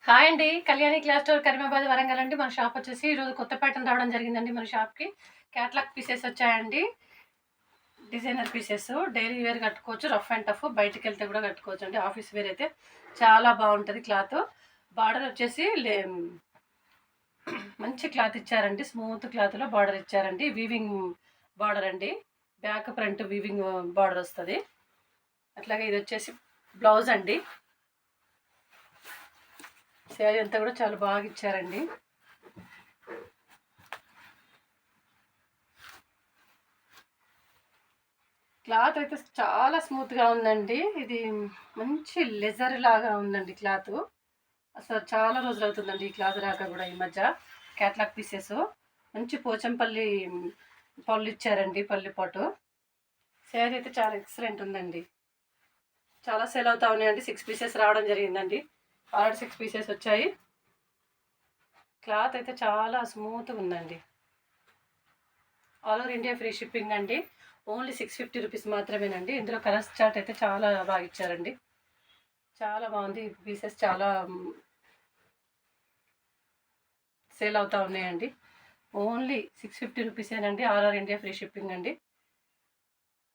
Hi అండి. Kalyani cloth store Karimabad Warangal అండి. మన షాప్ వచ్చేసి ఈరోజు కొత్త ప్యాటర్న్ రావడం జరిగిందండి మన షాప్‌కి. క్యాట్లాగ్ పీసెస్ వచ్చాయండి. డిజైనర్ పీసెస్ డైలీ వేర్ కట్టుకోవచ్చు. రఫ్ అండ్ టఫ్ బయటికెళ్తే కూడా కట్టుకోవచ్చండి. ఆఫీస్ వేర్ అయితే చాలా బాగుంటది క్లాత్. బార్డర్ వచ్చేసి మంచి క్లాత్ ఇచ్చారండి. స్మూత్ క్లాత్‌లో బార్డర్ ఇచ్చారండి. వీవింగ్ బార్డర్ అండి. బ్యాక్, ఫ్రంట్ వీవింగ్ బార్డర్ వస్తది. అట్లాగే ఇది వచ్చేసి బ్లౌజ్ అండి. శారీ అంతా కూడా చాలా బాగా ఇచ్చారండి. క్లాత్ అయితే చాలా స్మూత్‌గా ఉందండి. ఇది మంచి లెదర్ లాగా ఉందండి క్లాతు. అసలు చాలా రోజులవుతుందండి ఈ క్లాత్ రాక గూడా ఈ మధ్య. క్యాట్లాగ్ పీసెస్ మంచి పోచంపల్లి పళ్ళు ఇచ్చారండి. పల్లి పాటు. శారీ అయితే చాలా ఎక్సలెంట్ ఉందండి. చాలా సేల్ అవుతా ఉన్నాయండి. 6 పీసెస్ రావడం జరిగిందండి. ఆల్రెడీ 6 పీసెస్ వచ్చాయి. క్లాత్ అయితే చాలా స్మూత్‌గా ఉందండి. All over India free shipping అండి. ఓన్లీ 650 రూపీస్ మాత్రమేనండి. ఇందులో కలర్స్ చార్ట్ అయితే చాలా బాగా ఇచ్చారండి. చాలా బాగుంది. పీసెస్ చాలా సేల్ అవుతా ఉన్నాయండి. ఓన్లీ 650 రూపీసేనండి. All over India free shipping అండి.